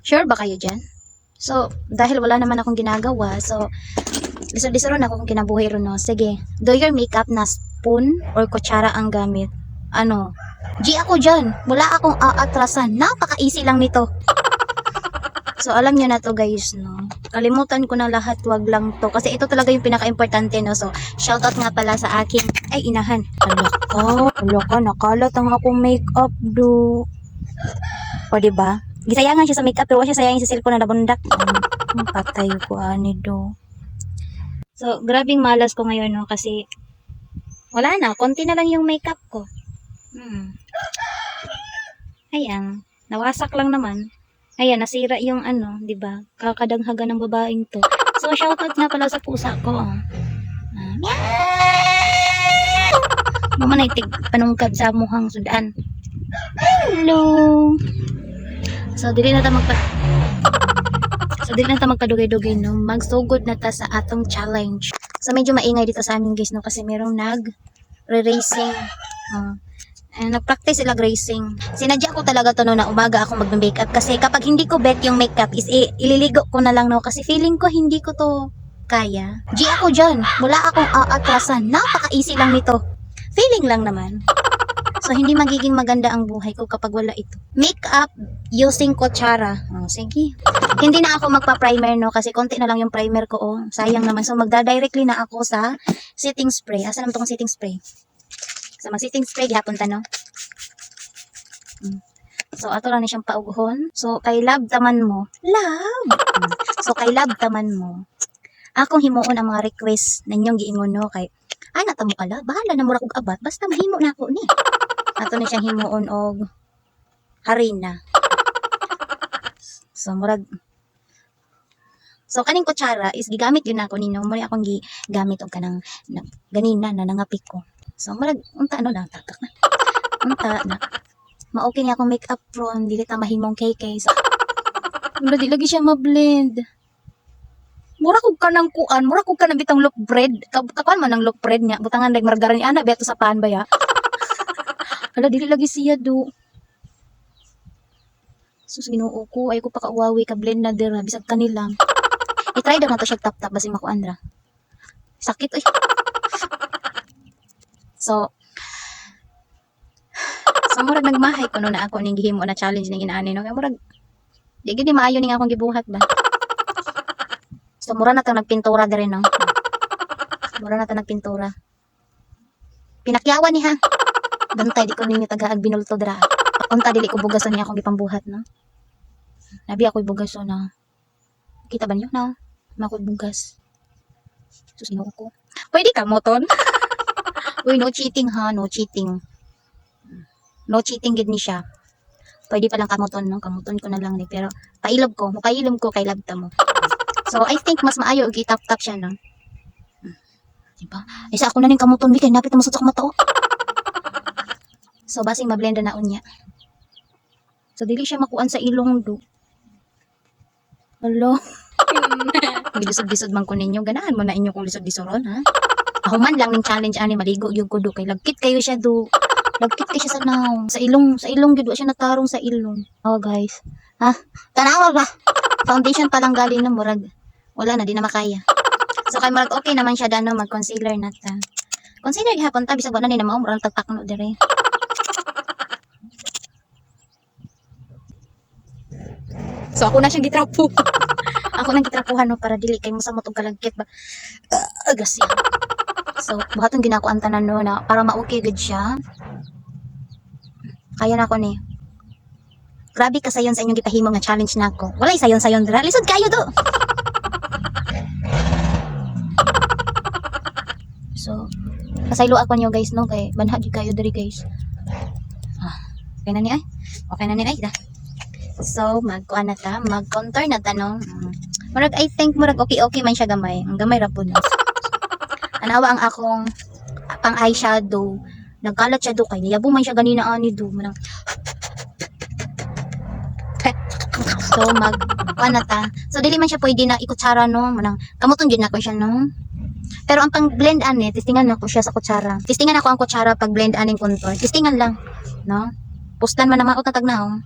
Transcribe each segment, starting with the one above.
Sure ba kayo dyan? So, dahil wala naman akong ginagawa, so, lisod-lisod ako kung kinabuhi ron, no? Sige, do your makeup na spoon or kutsara ang gamit. Ano? G ako dyan. Wala akong aatrasan. Napaka-easy lang nito. So, alam nyo na to guys, no? Kalimutan ko na lahat, wag lang to. Kasi ito talaga yung pinaka-importante, no? So, shoutout nga pala sa aking, ay, inahan. Hala ka, nakalat ang akong makeup, do. O, diba? Gisayangan siya sa makeup, pero wala siya sayangin sa cellphone na nabundak. Patay ko, ani, do. So, grabing malas ko ngayon, no? Kasi, wala na. Konti na lang yung makeup ko. Ayan. Nawasak lang naman. Ayan, nasira yung ano, 'di ba? Kakadanghaga ng babaeng 'to. So shoutout nga pala sa pusa ko. Meow! Mamanaytig panungkab sa muhang sudan. Hello. So dili na ta magpadugay-dugay no. Magsugod na ta sa atong challenge. So medyo maingay dito sa amin guys no kasi merong nag-racing. Nag-practice sila racing. Sinadya ko talaga to no na umaga ako mag-makeup kasi kapag hindi ko bet yung makeup is ililigo ko na lang no kasi feeling ko hindi ko to kaya. G ako dyan. Wala akong aatrasan. Napaka-easy lang nito. Feeling lang naman. So hindi magiging maganda ang buhay ko kapag wala ito. Makeup using kutsara. Sige. Hindi na ako magpa-primer no kasi konti na lang yung primer ko. Sayang naman. So magda-directly na ako sa setting spray. Asa naman tong setting spray? So, mag-setting spray, gihapon ta, no? So, ato lang ni siyang paughon. So, kay love taman mo. Love! So, kay love taman mo. Akong himuon ang mga request na inyong giingon, no? Kay, nata mo kala, bahala na mura kong abat. Basta mahimo na ako, ni. Ato ni siyang himuon og harina. So, murag. So, kaning kutsara is gigamit yun ako ninyo. Mura akong gigamit og kanang ganina na nangapik ko. So, marag, unta lang, takak na. Unta na. Ma-okay niya akong makeup from, dili ta mahimong KK. So, di lagi siya ma-blend. Mura kog ka ng kuan, mura kog ka ng bitang loaf bread. Kapan man ang loaf bread niya. Butangan like margarin ni ana, beto sa pan ba ya? Hala, dili lagi siya do. Sus, ginoo ko, ay ko pa kauwawi ka blend na dira, bisag kanilang. I-try daw na to siya tap-tap, basi makuandra. Sakit, ay. So murag nagmahay kuno na ako ning gihimo na challenge ning inaani no. Kaya murag di gid maayo ning akong gibuhat ba. So mura na ta nagpintura diri no. Mura na ta nagpintura. Pinakyawan ni ha. Bantay di ko ninyo tagaag binulto dira. Unta dili ko bugason ni akong gipambuhat no. Nabi ako bugason na. Kita ba niyo na? Mako bugas. Sus ginoo ko. Pwede ka moton. Uy, no cheating ha, no cheating. No cheating gid ni siya. Pwede pa lang kamuton, no? Kamuton ko na lang ni. Pero, pailog ko. Mukailom ko kay labta mo. So, I think mas maayo i-tap-tap siya, no? Diba? Isa ako na rin kamuton, kay napit na masutok mata, oh. So, basing mablenda na unya. So, dili siya makuan sa ilong, do. Hello? Lisod-lisod man ko ninyo. Ganahan mo na inyo kung lisod-lisoron, ha? Ako man lang ning challenge ani maligo yung kudo kay lagkit kayo siya do. Lagkit kayo siya sa naong, sa ilong gid wa siya natarong sa ilong. Oh guys. Ha? Tanawa ba? Foundation pa lang galing na murag. Wala na di na makaya. So kay murag okay naman siya dano mag-concealer na ta. Concealer gihapon ta bisag wala ni na mao murag tagtakno dire. So ako na siyang gitrapo. Ako nang gitrapuhan no para dili kay mo sa motong kalagkit ba. Agas siya. So, buhaton ginakuan tanan no na para ma-okay gud siya. Kaya na ko ni. Grabe ka sayon sa inyong gipahimong nga challenge nako. Walay sayon-sayon dira. Lisod kayo do. So, pasaylo ako niyo guys no kay banha di kayo diri guys. Okay na ni ay. Okay na ni ay. So, magkuan na ta, mag-contour na ta no. Murag I think murag okay man siya gamay. Ang gamay ra pud no. Anawa ang akong pang eyeshadow. Nagkalat siya do kay niyabo man siya ganina ani do. So ta. So dili man siya pwede na ikutsara no. Manang kamuton gyud nako siya no. Pero ang pang blend ani, testingan nako siya sa kutsara. Testingan ako ang kutsara pag blend aning contour. Testingan lang, no? Pustan man na maot na tagnahom.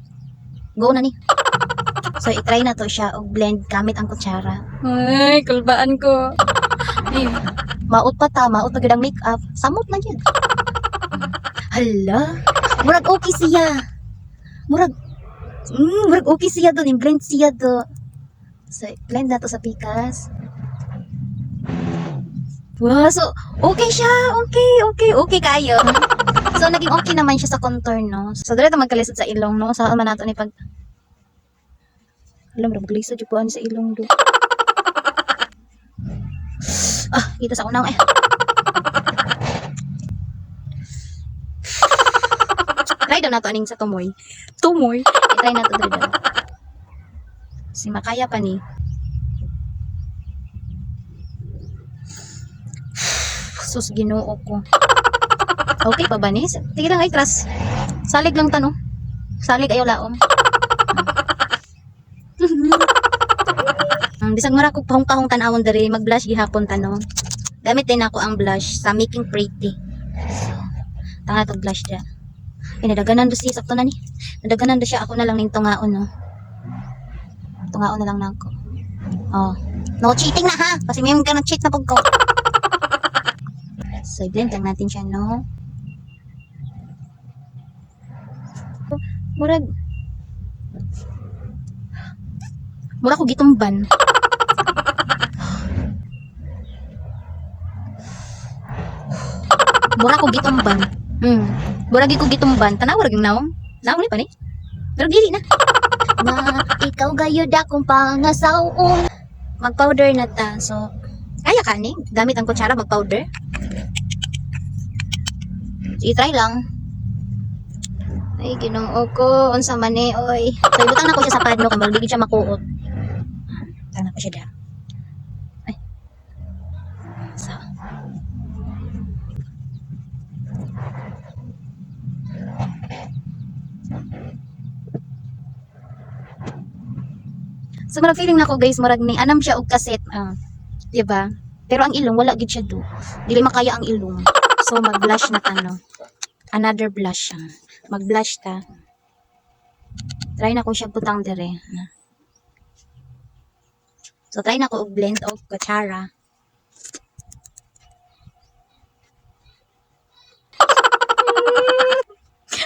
Go na ni. So, i-try na to siya og blend gamit ang kutsara. Ay, kulbaan ko. Ay, Maot pa ta, maot na gidang make-up. Samot na yun. Hala. Murag okay siya. Murag okay siya doon. I-blend siya do. So, blend na to sa pikas. Wow, so, okay siya. Okay kayo. So, naging okay naman siya sa contour, no? So, dali ito magkalisod sa ilong, no? Saan man nato ni pag... Alam, maglisod yung puan sa ilong do. Kita sa unang Try daw na to aning sa tumoy. tumoy. I-try na to dali daw. Si makaya pa ni. Sus, ginoo ko. Okay pa ba ni? Sige lang ay trust. Salig lang tanong. Salig ayaw laom. Bisag mara ko pahong-kahong tanawon diri mag-blush gihapon tanong. Gamit din ako ang blush sa Making Pretty. So, tanga to blush dia. Nadaganan do siya sakto na ni. Nadaganan do siya ako na lang ning tungaon no. Tungaon na lang nako. Oh. No cheating na ha. Kasi may mga cheat na pag ko. So, i-blend lang natin siya no. Murag ko gitumban. Mura ko gitumban. Mura ko gitumban. Tanaw ra gyud naong. Naong ni pa ni. Pero dili na. Na ikaw gayud akong pangasawon. Mag-powder na ta. So, kaya ka ni gamit ang kutsara mag-powder. So, i-try lang. Ay, ginoo ko. Unsa man ni, oy. So, ibutang na ko siya sa padlo kung magligid siya makuot. Tana ko siya da. Ay. So. So, marag feeling na ko guys, marag ni anam siya og kaset. Diba? Pero ang ilong, wala gid siya do. Dili makaya ang ilong. So, mag-blush na ta, no? Another blush. Mag-blush ta. Try na ko siya butang dire. So, try na ko og blend og kutsara.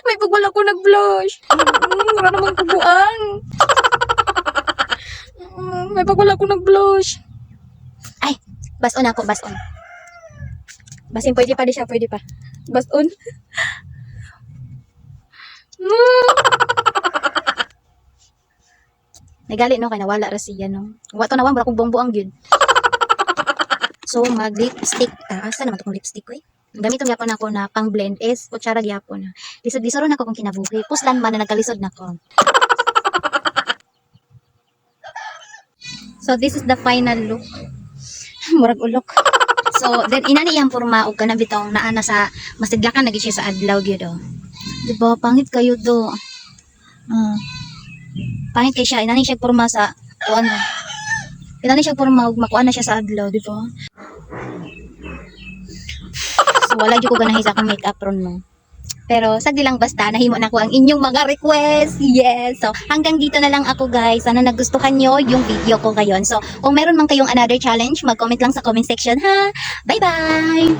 May pag wala ko nag-blush. Wala namang kubuan. May pag wala ko nag-blush. Ay, bason ako, bason. Basin, pwede pa di siya, pwede pa. Bason. Nagali no, kay nawala ra siya, no? Wato na wala kong bongbo ang gyud. So, mag-lipstick. Asa naman itong lipstick ko eh? Gamiton gyapon ako na pang-blend is kutsara gyapon. Lisod-lisod na ko kung kinabuhi. Puslan man na nagkalisod na ko. So, this is the final look. Murag ulok. So, then inani iyang porma og kanang bitong naa na sa masidlakan lagi siya sa adlaw gyud do. Diba, pangit kayo do. Pangit kay siya, inani siya porma sa kuan. Inani siya porma og makuha na siya sa adlaw, di ba? So, wala gyud ko ganahin sa akong makeup ron no. Pero sagdi lang basta nahimo na ko ang inyong mga request. Yes. So hanggang dito na lang ako guys. Sana nagustuhan nyo yung video ko ngayon. So kung meron man kayong another challenge, mag-comment lang sa comment section ha. Bye bye.